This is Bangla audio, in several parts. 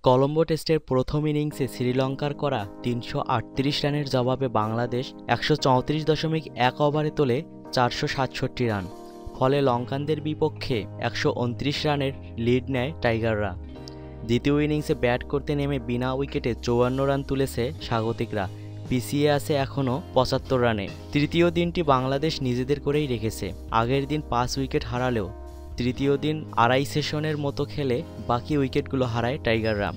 কলম্বো টেস্টের প্রথম ইনিংসে শ্রীলঙ্কার করা ৩৩৮ রানের জবাবে বাংলাদেশ ১৩৪.১ ওভারে তোলে ৪৬৭ রান। ফলে লঙ্কানদের বিপক্ষে ১২৯ রানের লিড নেয় টাইগাররা। দ্বিতীয় ইনিংসে ব্যাট করতে নেমে বিনা উইকেটে ৫৪ রান তুলেছে স্বাগতিকরা, পিছিয়ে আছে এখনও ৭৫ রানে। তৃতীয় দিনটি বাংলাদেশ নিজেদের করেই রেখেছে। আগের দিন ৫ উইকেট হারালেও তৃতীয় দিন আড়াই সেশনের মতো খেলে বাকি উইকেটগুলো হারায় টাইগাররা।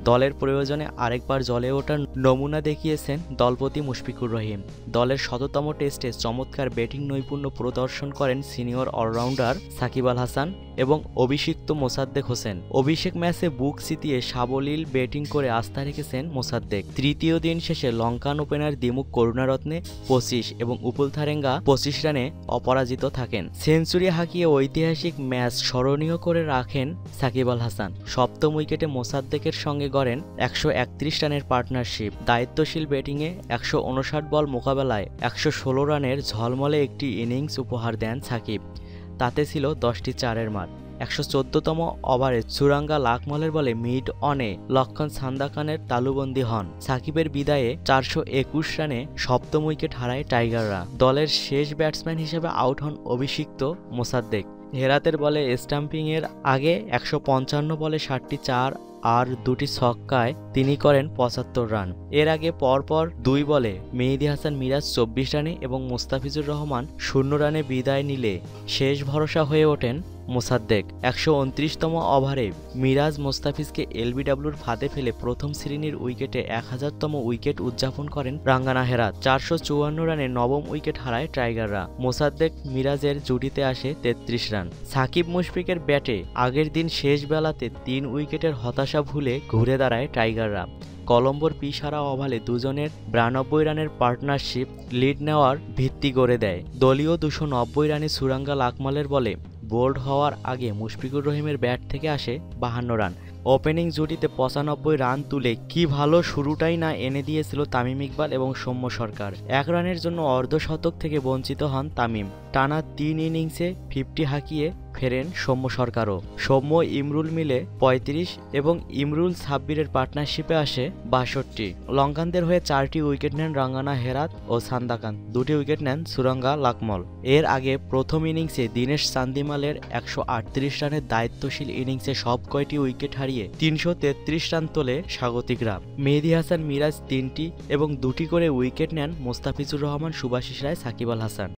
দলের প্রয়োজনে আরেকবার জ্বলে ওঠার নমুনা দেখিয়েছেন দলপতি মুশফিকুর রহিম। দলের ১০০তম টেস্টে চমৎকার ব্যাটিং নৈপুণ্য প্রদর্শন করেন সিনিয়র অলরাউন্ডার সাকিব আল হাসান এবং অভিষিক্ত মোসাদ্দেক হোসেন। অভিষেক ম্যাচে বুক চিতিয়ে সাবলীল ব্যাটিং করে আস্থা রেখেছেন মোসাদ্দেক। তৃতীয় দিন শেষে লঙ্কান ওপেনার দিমুক করুণারত্নে ২৫ এবং উপুল থারেঙ্গা ২৫ রানে অপরাজিত থাকেন। সেঞ্চুরি হাঁকিয়ে ঐতিহাসিক ম্যাচ স্মরণীয় করে রাখেন সাকিব আল হাসান। সপ্তম উইকেটে মোসাদ্দেকের সঙ্গে গড়েন ১৩১ রানের পার্টনারশিপ। দায়িত্বশীল ব্যাটিংয়ে ১৫৯ বল মোকাবেলায় ১১৬ রানের ঝলমলে একটি ইনিংস উপহার দেন সাকিব। তাতে ছিল ১০টি চারের মার। ১১৪তম ওভারে চুরাঙ্গা লাকমলের বলে মিড অনে লক্ষণ সান্দাকানের তালুবন্দী হন। সাকিবের বিদায়ে ৪২১ রানে সপ্তম উইকেট হারায় টাইগাররা। দলের শেষ ব্যাটসম্যান হিসেবে আউট হন অভিষিক্ত মোসাদ্দেক। হেরাতের বলে স্টাম্পিংয়ের আগে ১৫৫ বলে ৬০টি চার আর ২টি ছক্কায় তিনি করেন ৭৫ রান। এর আগে পরপর ২ বলে মেহেদী হাসান মিরাজ ২৪ রানে এবং মোস্তাফিজুর রহমান ০ রানে বিদায় নিলে শেষ ভরসা হয়ে ওঠেন মোসাদ্দেক। ১২৯তম ওভারে মিরাজ মোস্তাফিজকে এলবিডব্লিউর ফাঁদে ফেলে প্রথম শ্রেণীর উইকেটে ১০০০তম উইকেট উদযাপন করেন রাঙ্গানা হেরাত। ৪৫৪ রানে নবম উইকেট হারায় টাইগাররা। মোসাদ্দেক মিরাজের জুটিতে আসে ৩৩ রান। সাকিব মুশফিকের ব্যাটে আগের দিন শেষ বেলাতে ৩ উইকেটের হতাশা ভুলে ঘুরে দাঁড়ায় টাইগাররা। কলম্বোর পিছাড়া ওভালে দুজনের ৯২ রানের পার্টনারশিপ লিড নেওয়ার ভিত্তি গড়ে দেয়। দলীয় ২৯০ রানে চুরাঙ্গা লাকমলের বলে বোল্ড হওয়ার আগে মুশফিকুর রহিমের ব্যাট থেকে আসে ৫২ রান। ওপেনিং জুটিতে ৯৫ রান তুলে কি ভালো শুরুটাই না এনে দিয়েছিল তামিম ইকবাল এবং সৌম্য সরকার। ১ রানের জন্য অর্ধশতক থেকে বঞ্চিত হন তামিম। টানা ৩ ইনিংসে ৫০ হাঁকিয়ে ফেরেন সৌম্য সরকারও। সৌম্য ইমরুল মিলে ৩৫ এবং ইমরুল সাব্বিরের পার্টনারশিপে আসে ৬২। লঙ্কানদের হয়ে ৪টি উইকেট নেন রাঙ্গানা হেরাত ও সান্দাকান, ২টি উইকেট নেন চুরাঙ্গা লাকমল। এর আগে প্রথম ইনিংসে দীনেশ চান্দিমালের ১৩৮ রানের দায়িত্বশীল ইনিংসে সব কয়টি উইকেট হারিয়ে ৩৩৩ রান তোলে স্বাগতিকরা। মেহেদী হাসান মিরাজ ৩টি এবং ২টি করে উইকেট নেন মোস্তাফিজুর রহমান, সুভাশিস রায়, সাকিব আল হাসান।